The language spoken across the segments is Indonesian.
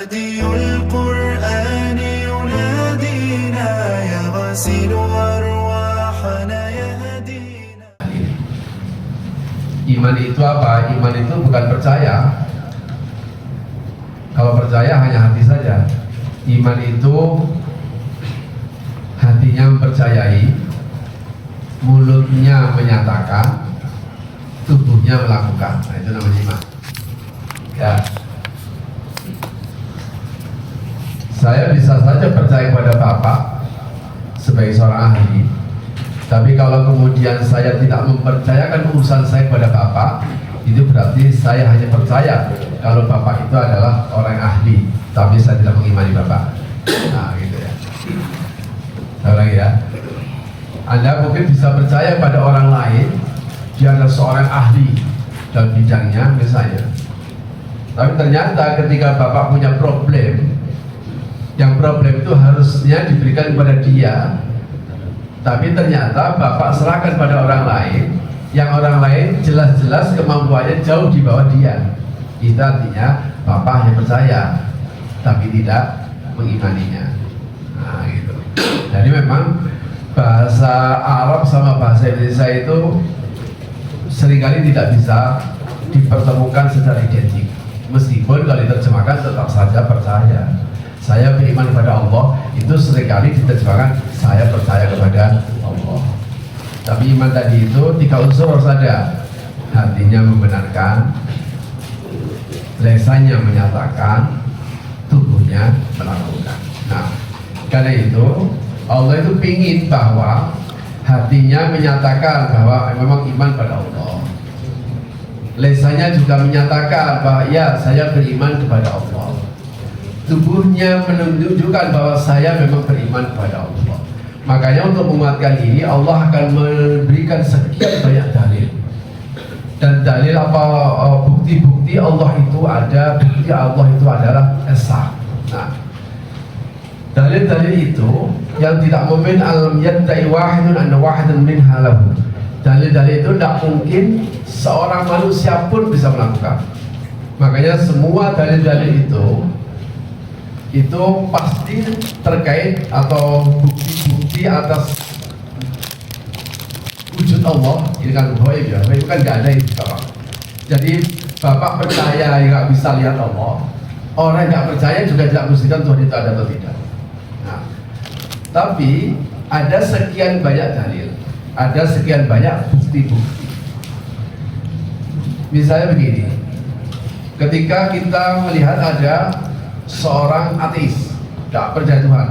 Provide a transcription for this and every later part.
هدي القرآن ينادينا يغسل أرواحنا يهدينا. Iman itu apa? Iman itu bukan percaya. Kalau percaya hanya hati saja. Iman itu hatinya mempercayai, mulutnya menyatakan, tubuhnya melakukan. Nah, itu namanya iman. Ya. Saya bisa saja percaya kepada Bapak sebagai seorang ahli, tapi kalau kemudian saya tidak mempercayakan urusan saya kepada Bapak, itu berarti saya hanya percaya kalau Bapak itu adalah orang ahli, tapi saya tidak mengimani Bapak. Nah, gitu ya. Saya ulangi ya. Anda mungkin bisa percaya pada orang lain, dia adalah seorang ahli dalam bidangnya misalnya, tapi ternyata ketika Bapak punya problem, yang problem itu harusnya diberikan kepada dia, tapi ternyata Bapak serahkan pada orang lain, yang orang lain jelas-jelas kemampuannya jauh di bawah dia. Itu artinya Bapak hanya percaya, tapi tidak mengimaninya. Nah, gitu. Jadi memang bahasa Arab sama bahasa Indonesia itu seringkali tidak bisa dipertemukan secara identik. Meskipun kalau diterjemahkan tetap saja percaya. Saya beriman kepada Allah, itu seringkali diterjemahkan saya percaya kepada Allah. Tapi iman tadi itu 3 unsur harus ada. Hatinya membenarkan, lisannya menyatakan, tubuhnya melakukan. Nah, karena itu Allah itu pingin bahwa hatinya menyatakan bahwa memang iman pada Allah. Lisannya juga menyatakan bahwa ya saya beriman kepada Allah. Tubuhnya menunjukkan bahwa saya memang beriman kepada Allah. Makanya untuk menguatkan ini Allah akan memberikan sekian banyak dalil. Dan dalil apa? Bukti-bukti Allah itu ada, bukti Allah itu adalah esa. Nah, dalil-dalil itu yang tidak mungkin alam yadda'i wahidun anna wahidan minha lahu. Dalil-dalil itu tidak mungkin seorang manusia pun bisa melakukan. Makanya semua dalil-dalil itu pasti terkait atau bukti-bukti atas wujud Allah. Ini kan ghaib ya, itu kan nggak ada itu Bapak. Jadi Bapak percaya nggak bisa lihat Allah, orang nggak percaya juga tidak memastikan Tuhan itu ada atau tidak. Nah, tapi ada sekian banyak dalil, ada sekian banyak bukti-bukti. Misalnya begini, ketika kita melihat ada seorang ateis, tidak percaya Tuhan,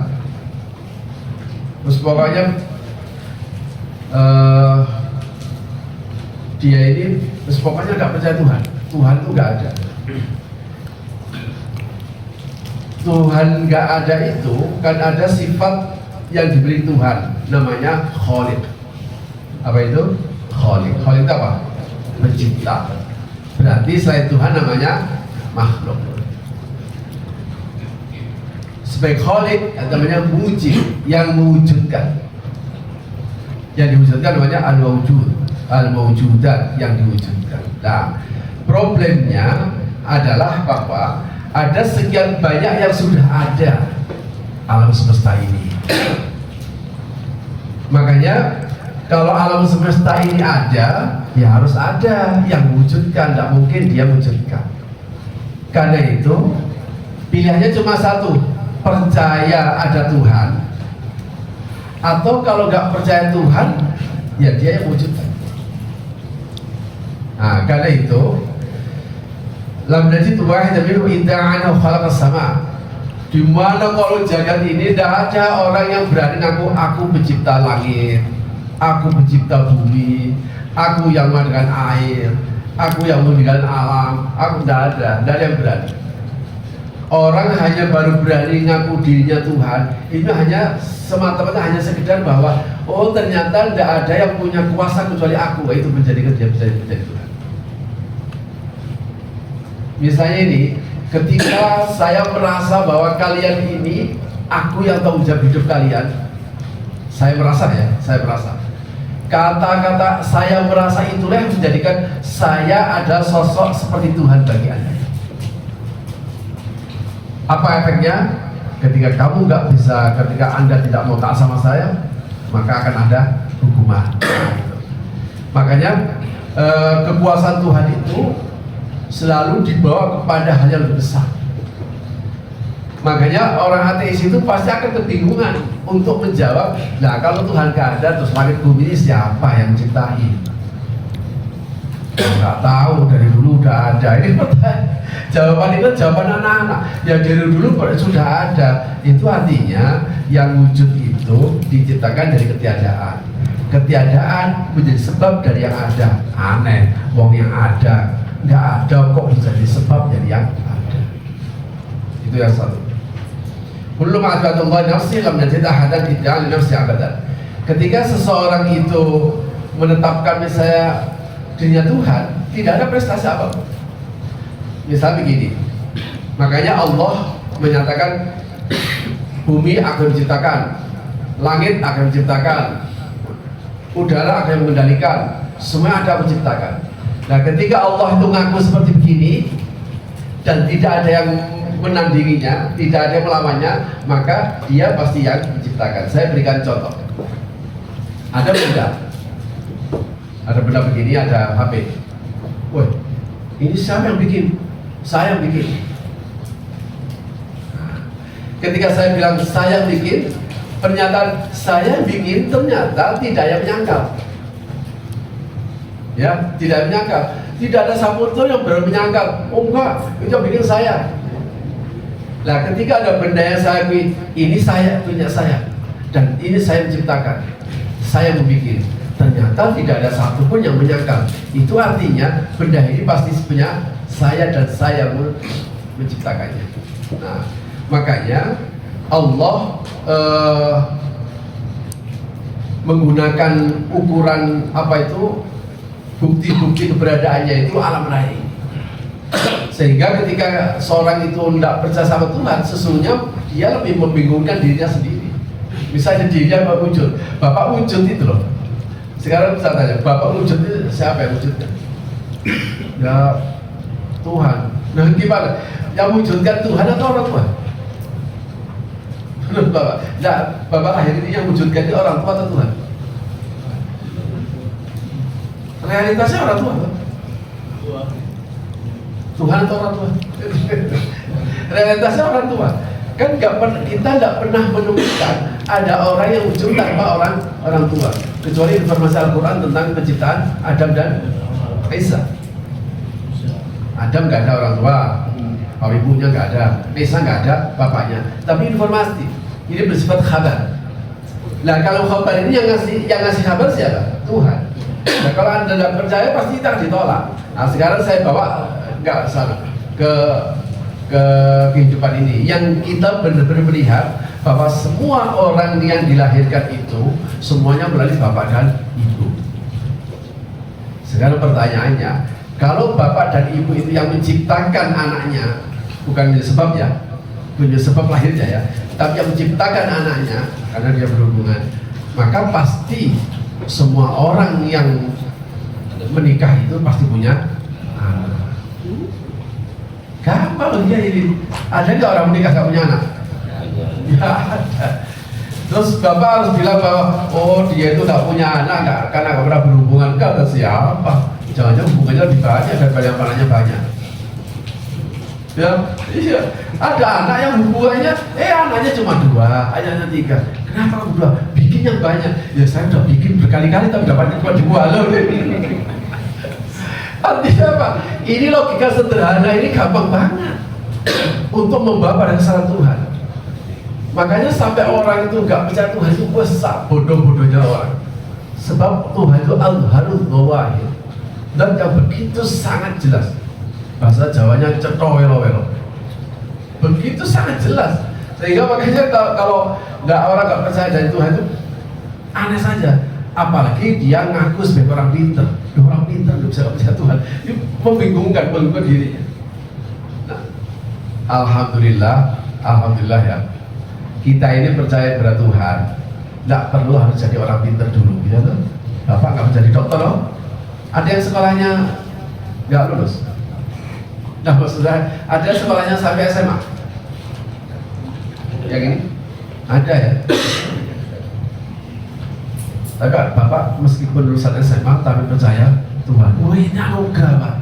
terus pokoknya dia ini terus pokoknya tidak percaya Tuhan, Tuhan itu nggak ada. Tuhan nggak ada itu kan ada sifat yang diberi Tuhan, namanya Khaliq. Apa itu? Khaliq. Khaliq itu apa? Pencipta. Berarti selain Tuhan namanya makhluk. Sebagai Khaliq namanya mujib, yang mewujudkan. Yang diwujudkan namanya al-mawjud, al-mawjudat, yang diwujudkan. Nah, problemnya adalah bahwa ada sekian banyak yang sudah ada alam semesta ini. Makanya kalau alam semesta ini ada, ya harus ada yang mewujudkan, tidak mungkin dia mewujudkan. Karena itu pilihannya cuma satu, percaya ada Tuhan, atau kalau nggak percaya Tuhan, ya dia yang wujudkan. Nah, karena itu lam najid wahidan minhu ida'anahu khalaqas sama. Di mana kalau jagat ini tidak ada orang yang berani ngaku aku pencipta langit, aku pencipta bumi, aku yang mengadakan air, aku yang mengadakan alam, aku tidak ada yang berani. Orang hanya baru berani ngaku dirinya Tuhan, itu hanya semata-mata hanya sekedar bahwa oh ternyata tidak ada yang punya kuasa kecuali aku, itu menjadikan dia bisa menjadi Tuhan. Misalnya ini, ketika saya merasa bahwa kalian ini aku yang tahu jawab hidup kalian, saya merasa kata-kata saya merasa itulah yang menjadikan saya ada sosok seperti Tuhan bagi Anda. Apa efeknya? Ketika kamu nggak bisa, ketika Anda tidak mau taat sama saya, maka akan ada hukuman. Makanya kekuasaan Tuhan itu selalu dibawa kepada hal yang lebih besar. Makanya orang ateis itu pasti akan kebingungan untuk menjawab, nah kalau Tuhan gak ada, terus langit bumi ini siapa yang ciptain? Nggak tahu, dari dulu udah ada. Ini jawaban itu jawaban anak-anak. Ya dari dulu sudah ada. Itu artinya yang wujud itu diciptakan dari ketiadaan. Ketiadaan menjadi sebab dari yang ada. Aneh, wong yang ada nggak ada kok menjadi sebab dari yang ada. Itu yang satu. Belum Allah nafsi lam najid ahadan idda'a li nafsi abadan. Ketika seseorang itu menetapkan misalnya dirinya Tuhan, tidak ada prestasi apapun. Misal begini, makanya Allah menyatakan bumi akan diciptakan, langit akan diciptakan, udara akan mengendalikan, semua ada menciptakan. Nah ketika Allah itu ngaku seperti begini dan tidak ada yang menandinginya, tidak ada yang melawannya, maka dia pasti yang menciptakan. Saya berikan contoh. Ada benda begini, ada HP. Woi, ini siapa yang bikin? Saya yang bikin. Ketika saya bilang saya yang bikin, pernyataan saya yang bikin ternyata tidak yang menyangkal. Ya, tidak menyangkal. Tidak ada satu yang baru menyangkal. Oh enggak, itu yang bikin saya. Nah, ketika ada benda yang saya bikin, ini saya punya saya, dan ini saya menciptakan, saya membuat. Ternyata tidak ada satupun yang menyangkal. Itu artinya benda ini pasti punya saya dan saya menciptakannya. Nah, makanya Allah menggunakan ukuran apa itu, bukti-bukti keberadaannya itu alam raya. Sehingga ketika seorang itu tidak percaya sama Tuhan, sesungguhnya dia lebih membingungkan dirinya sendiri. Misalnya dirinya Bapak wujud, Bapak wujud itu loh. Sekarang bisa tanya, Bapak wujud itu siapa yang wujudkan? Ya Tuhan. Nah gimana? Yang wujudkan Tuhan atau orang tua? Bapak, nah, Bapak lahir ini yang wujudkan itu orang tua atau Tuhan? Realitasnya orang tua. Tuhan atau orang tua? Realitasnya orang tua. Kan kita nggak pernah menemukan ada orang yang wujud tanpa orang tua, kecuali informasi Al-Quran tentang penciptaan Adam dan Isa. Adam nggak ada orang tua, bapak ibunya nggak ada, Isa nggak ada bapaknya. Tapi informasi ini bersifat khabar. Nah kalau khabar ini yang ngasih kabar siapa? Tuhan. Nah kalau Anda tidak percaya pasti kita ditolak. Nah sekarang saya bawa nggak sana ke kehidupan ini yang kita benar-benar melihat bahwa semua orang yang dilahirkan itu semuanya melalui bapak dan ibu. Sekarang pertanyaannya, kalau bapak dan ibu itu yang menciptakan anaknya, bukan menjadi sebab ya, menjadi sebab lahirnya ya, tapi yang menciptakan anaknya karena dia berhubungan, maka pasti semua orang yang menikah itu pasti punya anak. Gampang dia ini. Ada nggak orang menikah gak punya anak? Ya ada. Terus bapak harus bilang bahwa oh dia itu gak punya anak nggak karena gak pernah berhubungan. Kata siapa? Jangan-jangan hubungannya lebih banyak daripada yang anaknya banyak. Ya, iya. Ada anak yang hubungannya, anaknya cuma 2, anaknya 3. Kenapa kamu 2? Bikin yang banyak. Ya saya udah bikin berkali-kali tapi dapatnya cuma 2 loh. Artinya apa? Ini logika sederhana ini gampang banget untuk membawa pada kesalahan Tuhan. Makanya sampai orang itu nggak percaya Tuhan itu besar bodoh-bodohnya orang. Sebab Tuhan itu al-harul zawahir dan yang begitu sangat jelas. Bahasa Jawanya cetowelo-welo. Begitu sangat jelas. Sehingga makanya kalau orang nggak percaya dari Tuhan itu aneh saja. Apalagi dia ngaku sebagai orang pintar. Orang pintar nggak bisa percaya Tuhan. Itu membingungkan dirinya. Nah, alhamdulillah ya. Kita ini percaya kepada Tuhan. Nggak perlu harus jadi orang pintar dulu, gitu tuh. Bapak nggak menjadi dokter loh. Ada yang sekolahnya nggak lulus. Nah maksudnya ada sekolahnya sampai SMA. yang ini? Ada ya. Tapi Bapak meskipun lulusan SMA tapi percaya Tuhan. Wah, ini anugerah, Pak.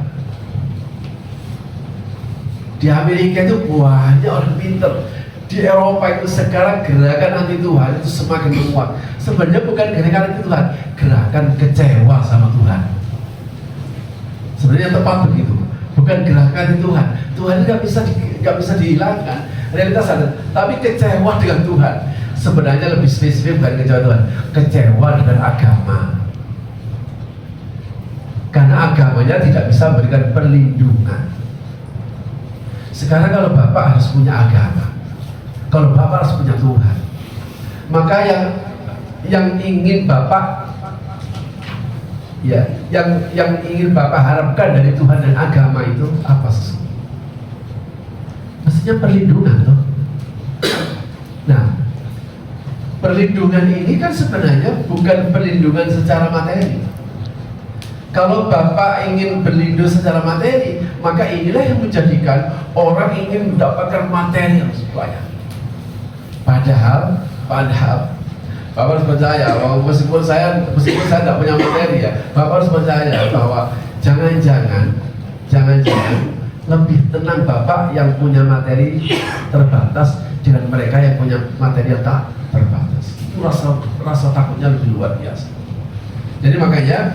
Di Amerika itu banyak orang pinter. Di Eropa itu sekarang gerakan anti Tuhan itu semakin menguat. Sebenarnya bukan gerakan anti Tuhan, gerakan kecewa sama Tuhan. Sebenarnya tepat begitu. Bukan gerakan anti Tuhan. Tuhan nggak bisa dihilangkan. Realitas ada. Tapi kecewa dengan Tuhan. Sebenarnya lebih spesifik bukan kecewa Tuhan. Kecewa dengan agama. Karena agamanya tidak bisa memberikan perlindungan. Sekarang kalau Bapak harus punya agama, kalau Bapak harus punya Tuhan, maka yang ingin Bapak yang ingin Bapak harapkan dari Tuhan dan agama itu apa sih? Maksudnya perlindungan loh. Nah, perlindungan ini kan sebenarnya bukan perlindungan secara materi. Kalau Bapak ingin berlindung secara materi, maka inilah yang menjadikan orang ingin mendapatkan materi yang banyak. Padahal Bapak harus percaya bahwa meskipun saya tidak punya materi ya, Bapak harus percaya bahwa jangan-jangan lebih tenang Bapak yang punya materi terbatas dengan mereka yang punya materi yang tak terbatas. Itu rasa takutnya lebih luar biasa. Jadi makanya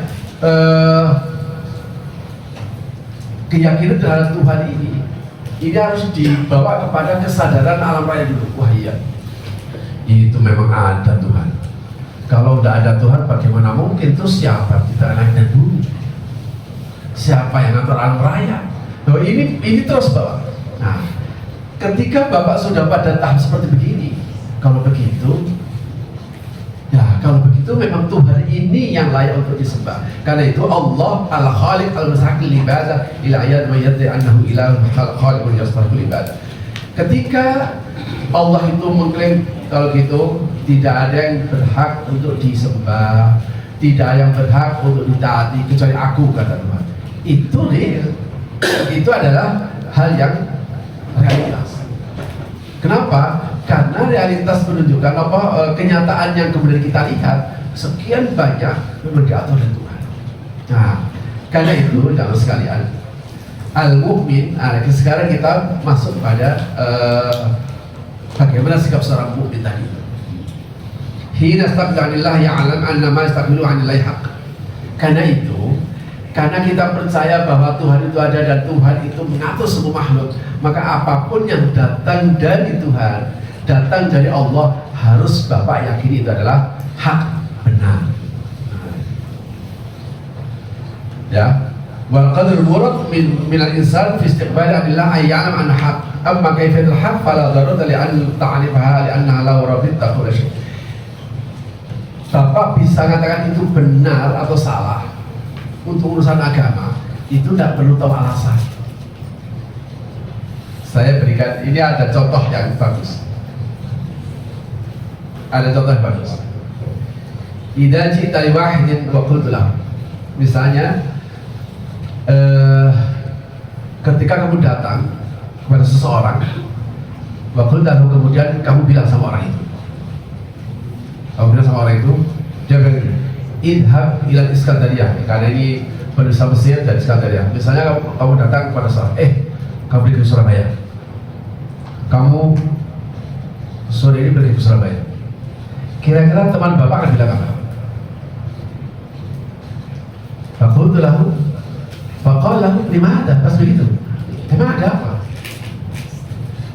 keyakinan terhadap Tuhan ini harus dibawa kepada kesadaran alam raya dulu. Wah iya, itu memang ada Tuhan. Kalau tidak ada Tuhan, bagaimana mungkin? Terus siapa kita anaknya dulu? Siapa yang ngatur alam raya? Loh, ini terus bawa. Nah, ketika Bapak sudah pada tahap seperti begini, kalau begitu memang Tuhan ini yang layak untuk disembah. Karena itu Allah al-Khaliq al-Mustahil ibadah ila ayat wa yadri annahu ilahun khaliq yastahiqul ibadah. Ketika Allah itu mengklaim kalau gitu tidak ada yang berhak untuk disembah, tidak ada yang berhak untuk ditaati kecuali aku, kata Tuhan. Itu real. Itu adalah hal yang realitas. Kenapa? Karena realitas menunjukkan kenyataan yang kemudian kita lihat sekian banyak memang diatur oleh Tuhan. Nah, karena itu dalam sekalian al-mu'min. Sekarang kita masuk pada bagaimana sikap seorang mukmin tadi. Hina istaqbalillah ya'lam anna ma istaqbilu 'anillahi haqq. Karena kita percaya bahwa Tuhan itu ada dan Tuhan itu mengatur semua makhluk, maka apapun yang datang dari Tuhan, datang dari Allah, harus Bapak yakini itu adalah hak, benar. Ya, wal qadrul murad min al-insan fi istiqbal adillah ay ya'lam anna haq. Amma kayfiyatul haq fala darurata li an ta'rifaha li anna la rabita kulli syai. Bapak bisa katakan itu benar atau salah untuk urusan agama, itu tidak perlu tahu alasan. Saya berikan, ini ada contoh yang bagus. Ada contoh yang bagus. Idza ji'ta li wahidin wa qultu lahu. Misalnya ketika kamu datang kepada seseorang, wa qultu lahu, kemudian kamu bilang sama orang itu. Kamu bilang sama orang itu, dia bilang idhab ilal Iskandariyah, karena ini bangsa Mesir dan Iskandariyah. Misalnya kamu datang kepada seorang, kamu pergi ke Surabaya, kamu sore ini pergi ke Surabaya, kira-kira teman Bapak akan bilang apa? Faqultu lahu, faqala lahu limada, pas begitu, emang ada apa?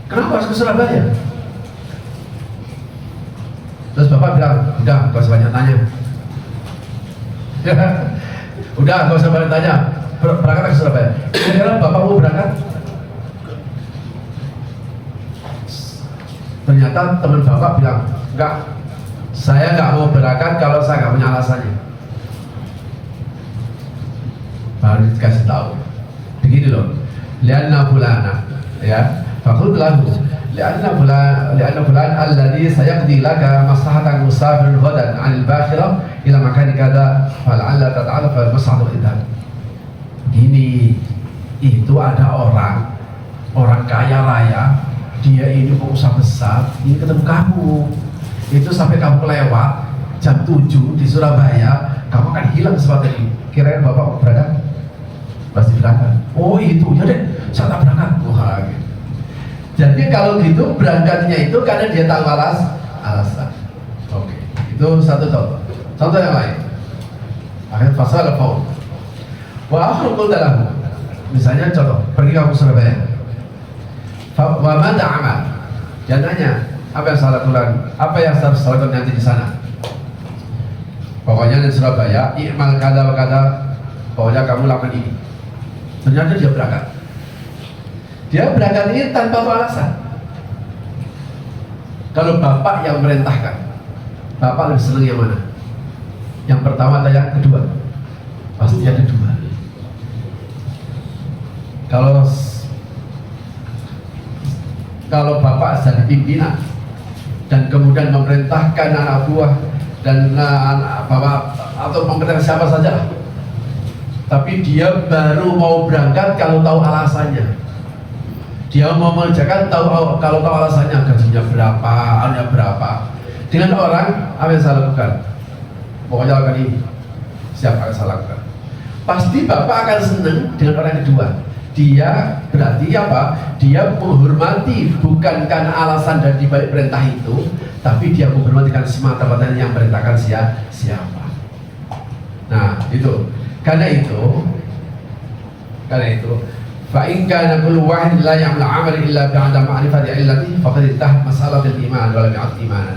Kenapa harus ke Surabaya? Terus Bapak bilang, udah gak usah banyak tanya. Udah gak usah banyak tanya, berangkat ke Surabaya. Kira-kira Bapak mau berangkat? Ternyata teman Bapak bilang, enggak, saya nggak mau berangkat kalau saya nggak punya alasannya. Baru dikasih tahu, begini loh, lianna fulana, ya, fakul lahu, lianna fulan alladhi sayaqdi laka maslahatan musafir ghadan 'anil bakhirah ila makani kada fal'alla tata'alaf maslahatul idham. Gini, itu ada orang kaya raya dia ini pengusaha besar, ini ketemu kamu. Itu sampai kamu lewat jam 7 di Surabaya, kamu akan hilang kesempatan ini. Kirain bapak berangkat? Pasti berangkat. Oh itu, ya deh, saya tak berangkat. Wah, gitu. Jadi kalau gitu berangkatnya itu karena dia tahu alasan. Oke, itu satu contoh. Contoh yang lain. Akhir fasal al-faul. Wa akhul dalam. Misalnya contoh, pergi kamu Surabaya. Wa mada amal. Dia nanya, apa yang salah lakukan? Apa yang harus lakukan nanti di sana? Pokoknya di Surabaya, i'mal kada wa kada. Pokoknya kamu lakukan ini. Ternyata dia berangkat. Dia berangkat ini tanpa alasan. Kalau bapak yang merintahkan, bapak lebih senang yang mana? Yang pertama atau yang kedua? Pasti yang kedua. Kalau bapak jadi pimpinan dan kemudian memerintahkan anak buah dan anak bapak atau memerintahkan siapa saja, tapi dia baru mau berangkat kalau tahu alasannya. Dia mau mengerjakan kalau tahu alasannya, gajinya berapa, annya berapa. Dengan orang, apa yang saya lakukan? Pokoknya lakukan ini. Siapa yang saya lakukan? Pasti bapak akan senang dengan orang kedua. Dia berarti apa? Dia menghormati bukan karena alasan dan dibalik perintah itu, tapi dia menghormati karena semata-mata yang perintahkan siapa. Nah itu. Karena itu فإن كان كل واحد لا يعمل عمل إلا بعد معرفة علته فقد انتهت مسألة الإيمان ولم يعد إيمانا.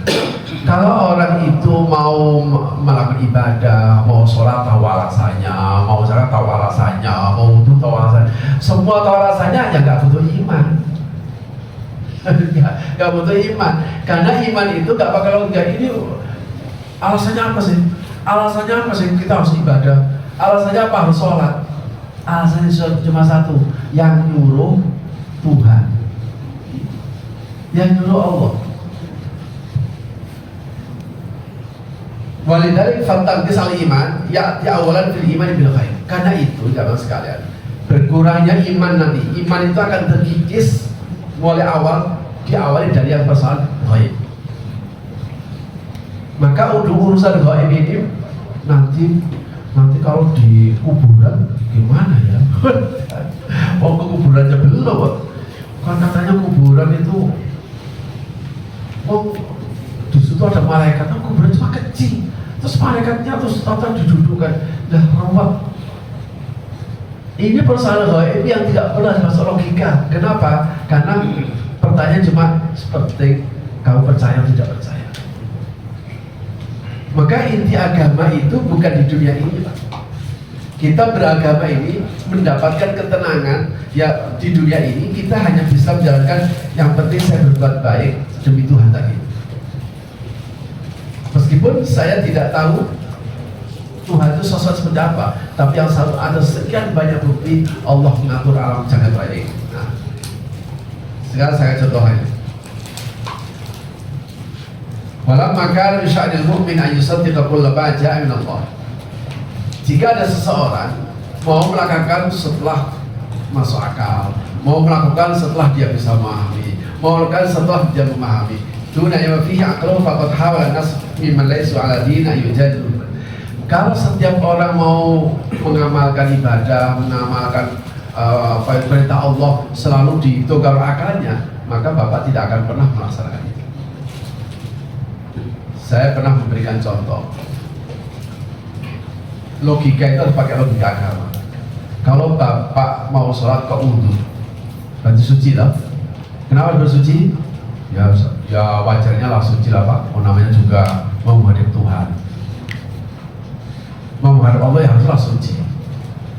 Kalau orang itu mau melakukan ibadah, mau sholat tahu alasannya, mau zakat tahu alasannya, mau wudu tahu alasannya, semua tahu alasannya, ya nggak butuh iman. Nggak butuh iman, karena iman itu nggak bakal nggak ini. Alasannya apa sih? Alasannya apa sih kita harus ibadah? Alasannya apa harus sholat? Alasannya cuma satu, yang nyuruh Tuhan, yang nyuruh Allah. Walidalik fantagis al iman, ya awalan fil iman bil khair. Karena itu jamaah sekalian, berkurangnya iman nanti, iman itu akan terkikis mulai awal, diawali dari yang persoalan khair. Maka urusan khair ini nanti kalau di kuburan gimana ya? Oh ke kuburannya belum, Pak. Kan katanya kuburan itu, oh di situ ada malaikat, oh, kuburan cuma kecil, terus malaikatnya terus tata didudukkan, dah rawat. Ini persoalan gaib yang tidak pernah masuk logika. Kenapa? Karena pertanyaan cuma seperti kamu percaya atau tidak percaya. Maka inti agama itu bukan di dunia ini, Pak. Kita beragama ini mendapatkan ketenangan ya di dunia ini. Kita hanya bisa menjalankan yang penting saya berbuat baik demi Tuhan tadi. Meskipun saya tidak tahu Tuhan itu sosok seperti apa, tapi yang satu ada sekian banyak bukti Allah mengatur alam jagat raya ini. Nah, sekarang saya contohnya. Walam maka sya'nil mu'min an yusaddiqa kulla ma ja'a min Allah. Jika ada seseorang mau melakukan setelah masuk akal, mau melakukan setelah dia bisa memahami, mau melakukan setelah dia memahami, duna ya fihi aqlu faqad hawala nas mimman laysu ala dina yujadilu. Kalau setiap orang mau mengamalkan ibadah, mengamalkan perintah Allah selalu ditunggal akalnya, maka Bapak tidak akan pernah melaksanakan itu. Saya pernah memberikan contoh. Logika itu harus pakai logika agama. Kalau Bapak mau sholat ke wudu, berarti suci lah. Kenapa bersuci? Ya wajarnya lah suci lah, Pak. Oh, namanya juga mau menghadap Tuhan, mau menghadap Allah, ya haruslah suci.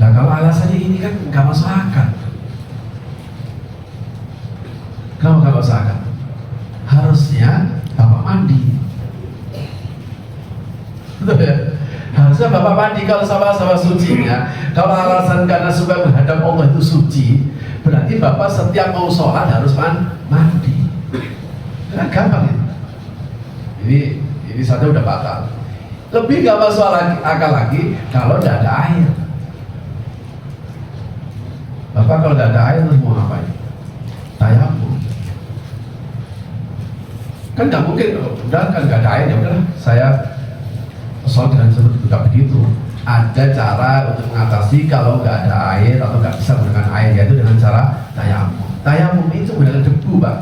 Nah kalau alasannya ini kan nggak masuk akal. Kenapa nggak masuk akal? Harusnya Bapak mandi. Betul ya? Harusnya Bapak mandi kalau sama-sama sucinya. Kalau alasan karena supaya menghadap Allah itu suci, berarti Bapak setiap mau sholat harus mandi. Kan gampang ya? Ini saja udah batal. Lebih gak masuk akal lagi kalau tidak ada air. Bapak kalau tidak ada air terus mau ngapain? Tayamum. Kan nggak mungkin, udah kan nggak ada air, ya udahlah saya soal dengan seperti itu, nggak begitu. Ada cara untuk mengatasi kalau nggak ada air atau nggak bisa menggunakan air, yaitu dengan cara tayamum. Tayamum itu menggunakan debu, Pak.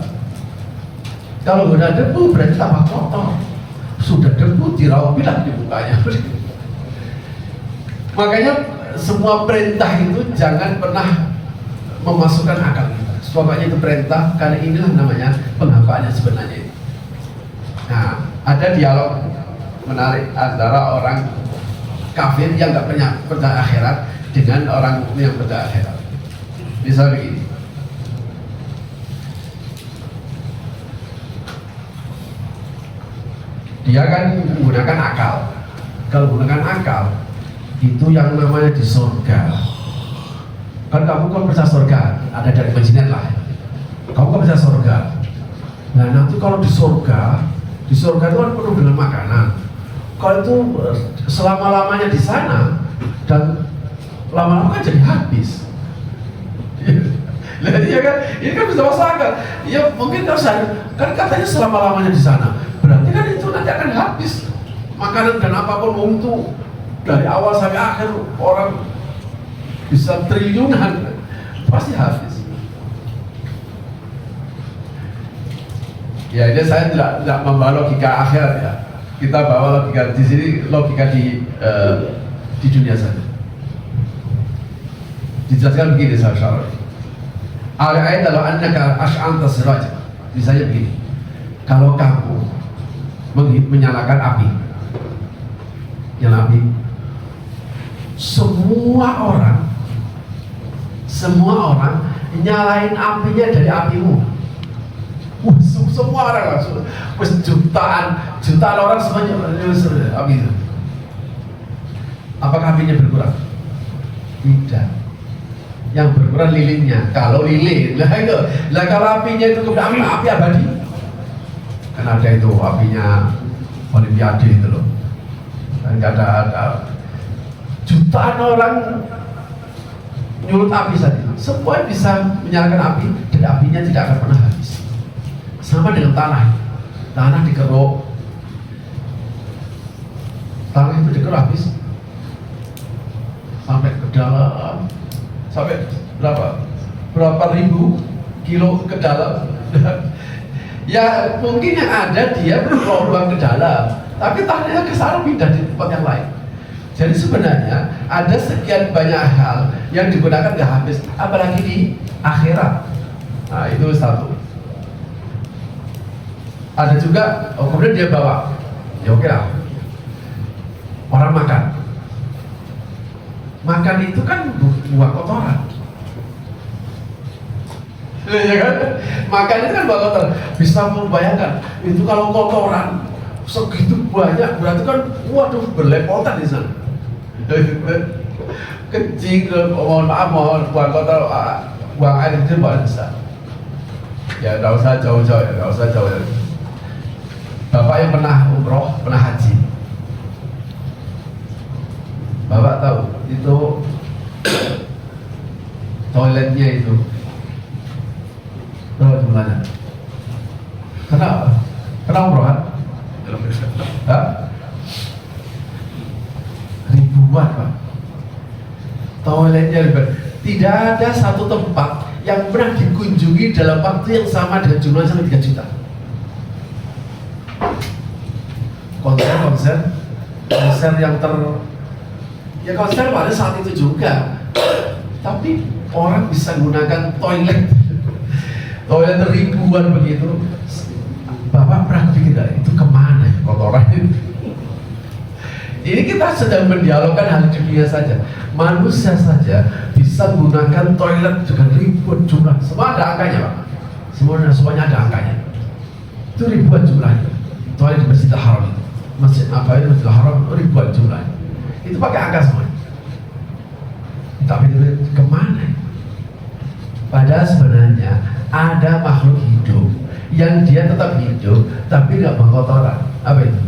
Kalau menggunakan debu berarti tambah kotor. Sudah debu diraupilah di mukanya. Makanya semua perintah itu jangan pernah memasukkan akal kita. Pokoknya itu perintah, karena inilah namanya penghampaannya sebenarnya. Nah, ada dialog menarik antara orang kafir yang nggak percaya akhirat dengan orang mukmin yang percaya akhirat. Bisa begini. Dia kan menggunakan akal. Kalau menggunakan akal, itu yang namanya di surga. Kan kamu kan percaya surga, ada dari majinet lah. Kamu kan percaya surga. Nah nanti kalau di surga itu kan penuh dengan makanan. Kalau itu selama-lamanya di sana dan lama-lama kan jadi habis. Lihat ya kan, ini kan bisa masuk akal. Ya mungkin kalau kan katanya selama-lamanya di sana, berarti kan itu nanti akan habis makanan dan apapun itu dari awal sampai akhir orang bisa triliunan pasti habis. Ya ini saya tidak membawa logika akhirat ya. Kita bawa logika di sini, logika di dunia saja. Dijelaskan begini saudara. Al-ayat kalau annaka ash'anta siraj. Misalnya begini. Kalau kamu menyalakan api, semua orang nyalain apinya dari apimu. Semua orang langsung, jutaan orang semuanya api itu. Apakah apinya berkurang? Tidak. Yang berkurang lilinnya. Kalau lilin, kalau apinya itu kemudian api abadi. Kan ada itu apinya Olimpiade itu loh. Dan nggak ada jutaan orang nyulut api saja. Semua bisa menyalakan api dan apinya tidak akan pernah habis. Sama dengan tanah dikeruk, tanah itu dikeruk habis sampai ke dalam, sampai berapa ribu kilo ke dalam. Ya mungkin yang ada dia berlubang ke dalam, tapi tanahnya ke sana pindah di tempat yang lain. Jadi sebenarnya ada sekian banyak hal yang digunakan nggak habis, apalagi di akhirat. Nah itu satu. Ada juga, kemudian dia bawa, ya oke lah. Orang makan itu kan buah kotoran. Ya kan? Makan itu kan buah kotoran. Bisa membayangkan itu kalau kotoran segitu banyak, berarti kan waduh berlepotan di sana. Kencing, mohon buah kotor, buang air itu buang besar. Ya nggak usah jauh-jauh ya, nggak usah jauh. Bapak yang pernah umroh, pernah haji, Bapak tahu itu toiletnya itu berapa jumlahnya? Kenapa? Kenapa umroh kan? Ribuan Pak. Toiletnya ribuan. Tidak ada satu tempat yang pernah dikunjungi dalam waktu yang sama dengan jumlah sampai 3 juta. Konser yang konser pada saat itu juga, tapi orang bisa menggunakan toilet ribuan begitu. Bapak pernah pikir itu kemana ya kotoran itu? Ini kita sedang mendialogkan hal dunia saja. Manusia saja bisa menggunakan toilet dengan ribuan jumlah. Semua ada angkanya Pak. Semuanya ada angkanya. Itu ribuan jumlahnya. Toilet di Masjidil Haram itu. Masjid apa itu Masjidil Haram ribuan jumlahnya. Itu pakai angka semuanya. Tapi itu kemana? Padahal sebenarnya ada makhluk hidup yang dia tetap hidup tapi nggak berkotoran. Apa itu?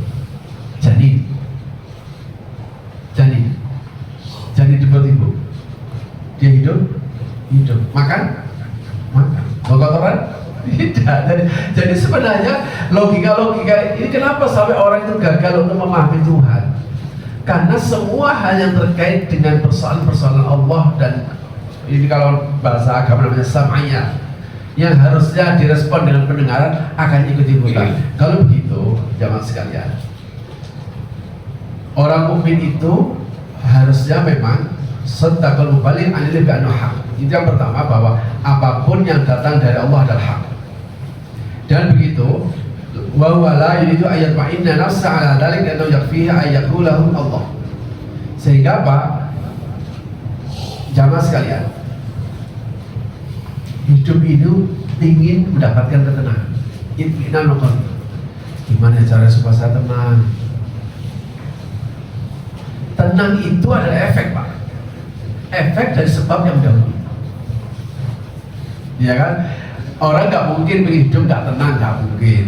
Janin di perut ibu. Dia hidup, makan, berkotoran, Tidak. Jadi sebenarnya logika ini kenapa sampai orang itu gagal untuk memahami Tuhan? Karena semua hal yang terkait dengan persoalan-persoalan Allah dan ini kalau bahasa agama namanya sam'iyah, yang harusnya direspon dengan pendengaran akan ikut-ikutan. Kalau begitu, jamaah sekalian, orang mukmin itu harusnya memang sadaqal muballigh anil bil haq. Itu yang pertama, bahwa apapun yang datang dari Allah adalah hak. Dan begitu, wa huwa la yuridu ayat ma'inna nafsa ala dzalik atau yakfihi ayyaqulahu Allah. Sehingga apa? Jamaah sekalian, hidup itu ingin mendapatkan ketenangan. Itminan nukon. Gimana cara supaya saya tenang? Tenang itu adalah efek, Pak. Efek dari sebab yang dahulu. Ya kan? Orang nggak mungkin hidup nggak tenang, nggak mungkin.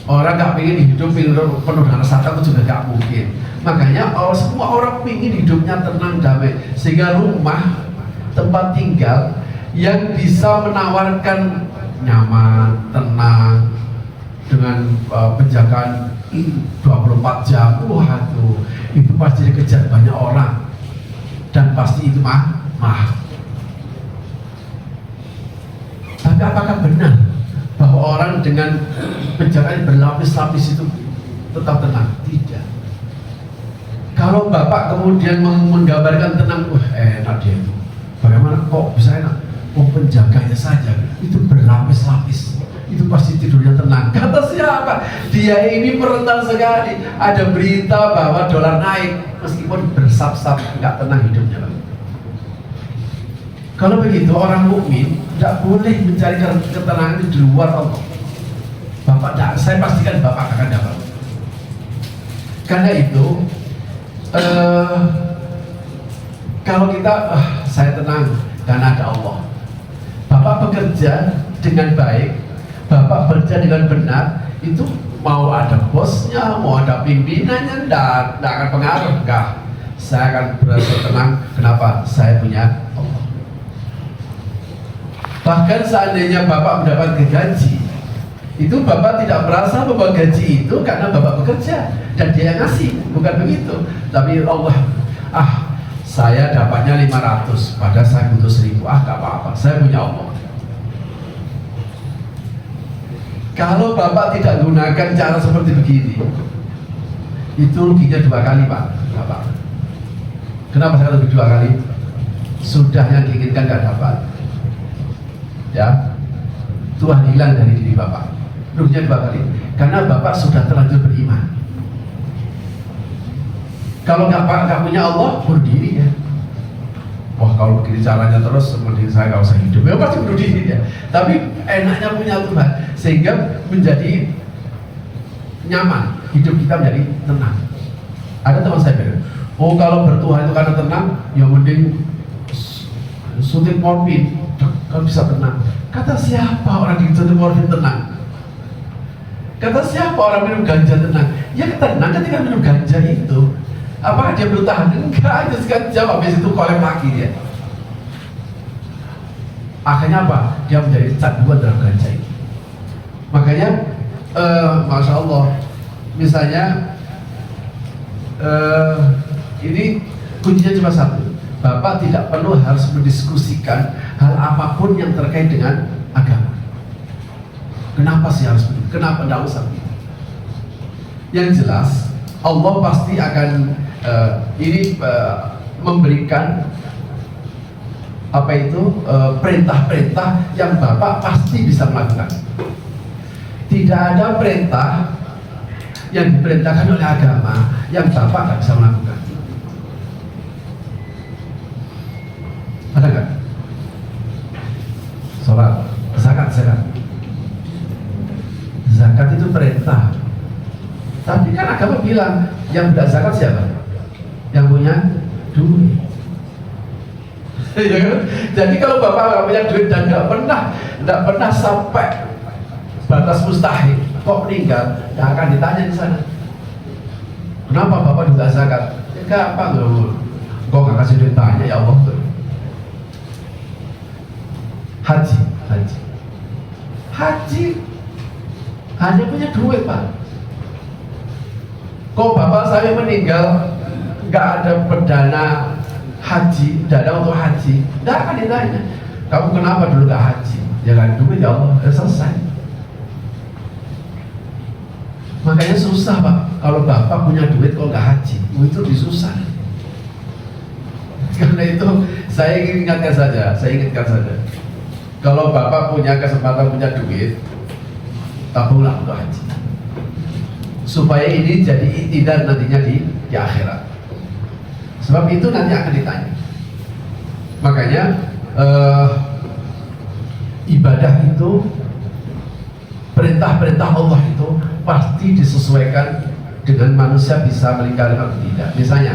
Orang nggak pengen hidup penuh dengan rasa takut juga nggak mungkin. Makanya semua orang pengen hidupnya tenang, damai, sehingga rumah tempat tinggal yang bisa menawarkan nyaman, tenang, dengan penjagaan 24 jam, waduh, itu pasti dikejar banyak orang dan pasti itu mahal. Tapi apakah benar bahwa orang dengan penjagaan berlapis-lapis itu tetap tenang? Tidak. Kalau Bapak kemudian menggambarkan tenang, wah enak dia itu. Bagaimana kok bisa enak? Oh, penjaganya saja itu berlapis-lapis, itu pasti tidurnya tenang. Kata siapa? Dia ini merentan sekali. Ada berita bahwa dolar naik, meskipun bersap-sap nggak tenang hidupnya. Kalau begitu, orang mukmin tidak boleh mencari ketenangan di luar Allah. Bapak, saya pastikan Bapak akan dapat. Karena itu, kalau kita, saya tenang karena ada Allah. Bapak bekerja dengan baik, Bapak bekerja dengan benar, itu mau ada bosnya, mau ada pimpinannya, tidak akan pengaruh. Enggak, saya akan berasa tenang. Kenapa? Saya punya Allah. Bahkan seandainya Bapak mendapat gaji, itu Bapak tidak merasa bahwa gaji itu karena Bapak bekerja dan dia yang ngasih, bukan begitu. Tapi Allah, saya dapatnya 500, padahal saya butuh 1000, gak apa-apa, saya punya Allah. Kalau Bapak tidak gunakan cara seperti begini, itu ruginya 2 kali, Pak. Bapak. Kenapa saya rugi 2 kali? Sudah yang diinginkan gak dapat, ya, Tuhan hilang dari diri Bapak. Ruginya 2 kali, karena Bapak sudah terlanjur beriman. Kalau nggak punya Allah, bunuh diri ya. Wah, kalau begini caranya terus, mending saya nggak usah hidup. Ya pasti bunuh diri ya. Tapi enaknya punya Tuhan, sehingga menjadi nyaman, hidup kita menjadi tenang. Ada teman saya bilang, oh kalau bertuhan itu karena tenang, ya mending suntik morfin, kalau bisa tenang. Kata siapa orang disuntik morfin tenang? Kata siapa orang minum ganja tenang? Ya tenang ketika minum ganja itu. Apakah dia bertahan? Enggak, itu sekian jam, habis itu kolem lagi dia. Akhirnya apa? Dia menjadi canduan dalam ganja itu. Makanya, Masya Allah, misalnya, ini kuncinya cuma satu. Bapak tidak perlu harus mendiskusikan hal apapun yang terkait dengan agama. Kenapa sih harus begitu? Kenapa tidak usah begitu? Yang jelas, Allah pasti akan memberikan perintah-perintah yang Bapak pasti bisa melakukan. Tidak ada perintah yang diperintahkan oleh agama yang Bapak nggak bisa melakukan. Ada nggak? Sholat, zakat. Zakat itu perintah. Tapi kan agama bilang yang tidak zakat siapa? Yang punya duit. Jadi kalau Bapak nggak punya duit dan nggak pernah sampai batas mustahil, kok meninggal, nggak akan ditanya di sana. Kenapa Bapak tidak zakat? Ya gampang loh. Kok nggak kasih duit, tanya ya Allah. Haji. Haji hanya punya duit, Pak. Kok bapak saya meninggal nggak ada perdana haji, dana untuk haji, nggak akan ditanya kamu kenapa dulu nggak haji. Ya kan duit, ya Allah, selesai. Makanya susah, Pak, kalau bapak punya duit kok nggak haji, itu disusah. Karena itu saya ingin ingatkan saja, kalau bapak punya kesempatan punya duit, tabunglah untuk haji, supaya ini jadi ikhtiar nantinya di akhirat. Sebab itu nanti akan ditanya. Makanya ibadah itu, perintah-perintah Allah itu pasti disesuaikan dengan manusia bisa melingkari atau tidak. Misalnya,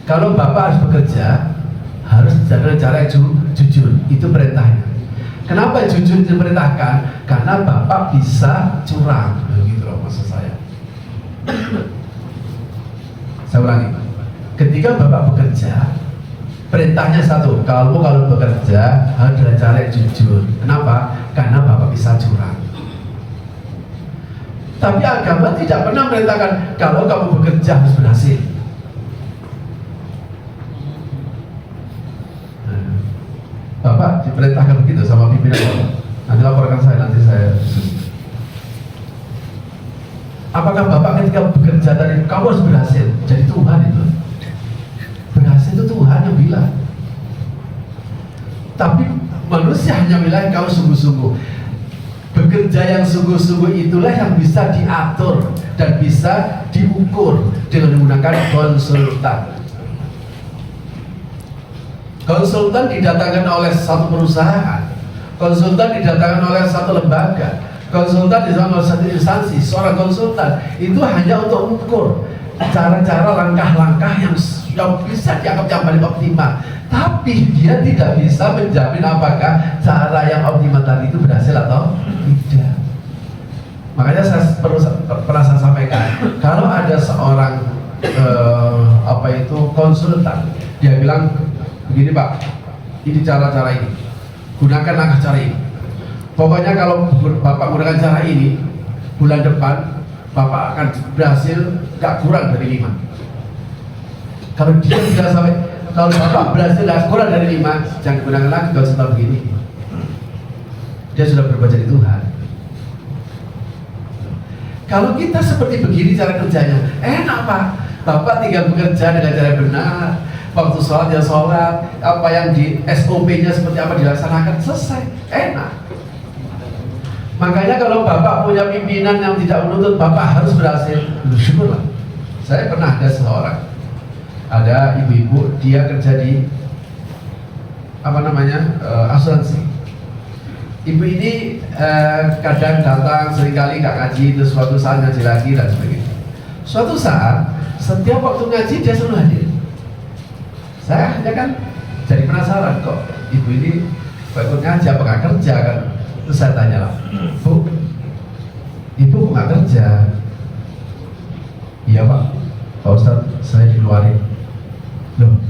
kalau bapak harus bekerja, harus dengan cara jujur, itu perintahnya. Kenapa jujur diperintahkan? Karena bapak bisa curang, gitu loh maksud saya. Saya ulangi, ketika bapak bekerja, perintahnya satu, kalau bekerja harus dengan cara yang jujur. Kenapa? Karena bapak bisa curang. Tapi agama tidak pernah merintahkan kalau kamu bekerja harus berhasil. Bapak diperintahkan begitu sama pimpinan bapak. Nanti laporkan saya, nanti saya susun. Apakah bapak ketika bekerja tadi kamu harus berhasil? Jadi Tuhan itu. Berhasil itu Tuhan yang bilang. Tapi manusia hanya bilang kau sungguh-sungguh. Bekerja yang sungguh-sungguh itulah yang bisa diatur dan bisa diukur dengan menggunakan konsultan. Konsultan didatangkan oleh satu perusahaan, konsultan didatangkan oleh satu lembaga, konsultan didatangkan oleh satu instansi. Seorang konsultan itu hanya untuk mengukur cara-cara, langkah-langkah yang bisa dianggap yang paling optimal. Tapi dia tidak bisa menjamin apakah cara yang optimal tadi itu berhasil atau tidak. Makanya saya pernah saya sampaikan, kalau ada seorang konsultan, dia bilang begini, Pak, ini cara-cara ini, gunakan langkah cara ini. Pokoknya kalau bapak gunakan cara ini, bulan depan bapak akan berhasil gak kurang dari 5. Kalau dia sudah sampai, kalau bapak berhasil gak kurang dari 5, jangan gunakan lagi konsultan begini. Dia sudah berubah jadi Tuhan. Kalau kita seperti begini cara kerjanya, enak, Pak. Bapak tinggal bekerja dengan cara benar. Waktu sholat ya sholat, apa yang di SOP-nya seperti apa dilaksanakan, selesai, enak. Makanya kalau bapak punya pimpinan yang tidak menuntut bapak harus berhasil, syukurlah. Saya pernah ada seorang, ada ibu-ibu, dia kerja di asuransi. Ibu ini kadang datang, seringkali nggak ngaji, terus suatu saat ngaji lagi dan sebagainya. Suatu saat, setiap waktu ngaji dia selalu hadir. Saya hanya kan jadi penasaran, kok ibu ini ikut ngaji apa nggak kerja kan? Terus saya tanya lah, Bu, ibu nggak kerja? Iya, Pak. Pak Ustadz, saya dikeluarin. Loh,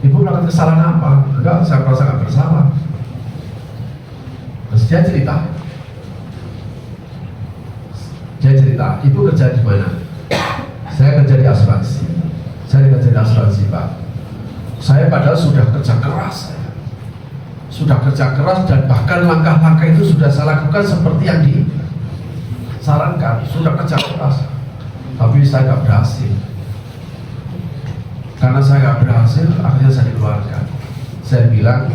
ibu melakukan kesalahan apa? Enggak, saya merasa nggak bersalah. Terus dia cerita, ibu kerja di mana? Saya kerja di asuransi. Saya kerja di asuransi, Pak. Saya padahal sudah kerja keras, dan bahkan langkah-langkah itu sudah saya lakukan seperti yang disarankan, sudah kerja keras, tapi saya nggak berhasil. Karena saya nggak berhasil, akhirnya saya dikeluarkan. Saya bilang,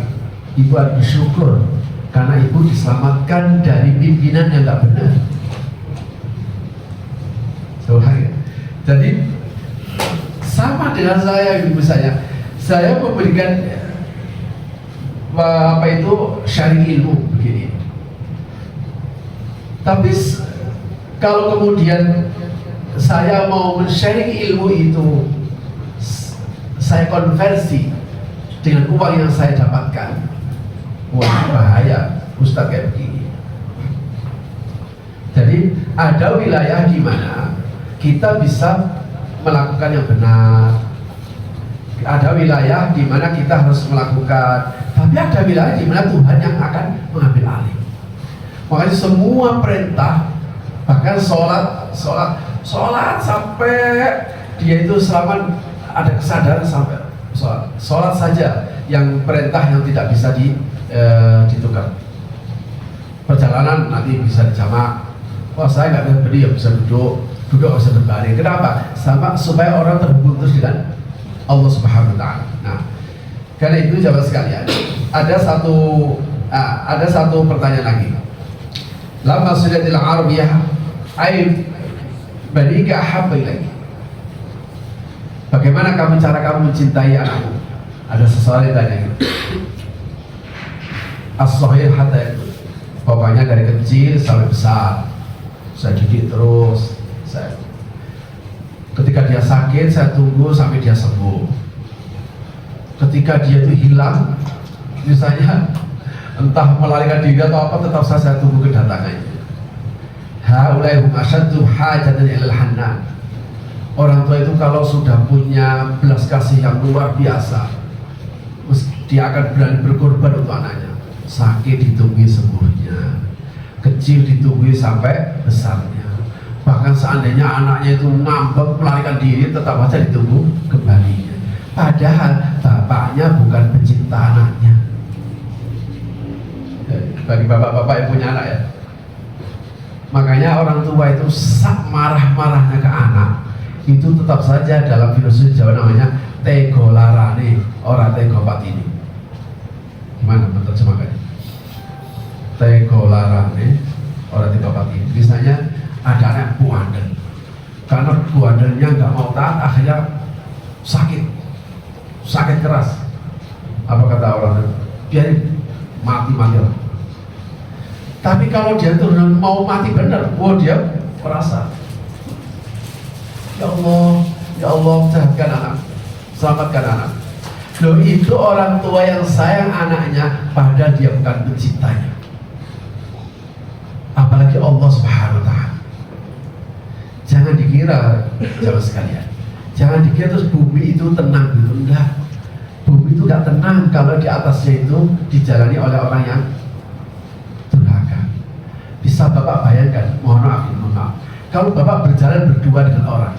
ibu harus bersyukur karena ibu diselamatkan dari pimpinan yang nggak benar. Jadi sama dengan saya, ibu saya memberikan sharing ilmu begini. Tapi kalau kemudian saya mau men-sharing ilmu itu, saya konversi dengan uang yang saya dapatkan, wah bahaya, Ustadz kayak begini. Jadi ada wilayah di mana kita bisa melakukan yang benar. Ada wilayah di mana kita harus melakukan, tapi ada wilayah di mana Tuhan yang akan mengambil alih. Makanya semua perintah, bahkan sholat sampai dia itu selama ada kesadaran sampai sholat saja yang perintah yang tidak bisa ditukar. Perjalanan nanti bisa dijamak. Wah, saya nggak bisa berdiri, bisa duduk bisa berbaring. Kenapa? Supaya orang terhubung terus dengan Allah Subhanahu Wa Taala. Nah, karena itu jamaah sekalian, ada satu pertanyaan lagi. Lama sudatil Arabiyah, ay banika ahabba ilaik. Bagaimana cara kamu mencintai anakmu? Ada seseorang yang tanya gitu. As-sahih hatta bapaknya dari kecil sampai besar, saya didik terus. Ketika dia sakit, saya tunggu sampai dia sembuh. Ketika dia itu hilang, misalnya entah melarikan diri atau apa, tetap saya tunggu kedatangannya. Haulai hum asyaddu hajatan ilal hannan. Orang tua itu kalau sudah punya belas kasih yang luar biasa, dia akan berani berkorban untuk anaknya. Sakit ditunggu sembuhnya, kecil ditunggu sampai besarnya. Bahkan seandainya anaknya itu ngambek melarikan diri, tetap saja ditunggu kembalinya. Padahal bapaknya bukan pencinta anaknya. Bagi bapak-bapak yang punya anak ya, makanya orang tua itu sak marah-marahnya ke anak itu tetap saja dalam filosofi Jawa namanya tego larane, orang tego patine. Gimana menerjemahkannya? Tego larane, orang tego patine. Misalnya ada anak buandel, karena buandelnya nggak mau taat, akhirnya sakit keras. Apa kata orang? Biarin mati lah. Tapi kalau dia tuh mau mati benar, dia merasa, ya Allah, sehatkan anak, selamatkan anak. Loh, itu orang tua yang sayang anaknya, padahal dia bukan pencintanya. Apalagi Allah Subhanahu Wa Taala. Jangan dikira, jamaah sekalian, jangan dikira terus bumi itu tenang gitu. Enggak, bumi itu enggak tenang kalau di atasnya itu dijalani oleh orang yang Bisa Bapak bayangkan, mohon maaf, kalau Bapak berjalan berdua dengan orang,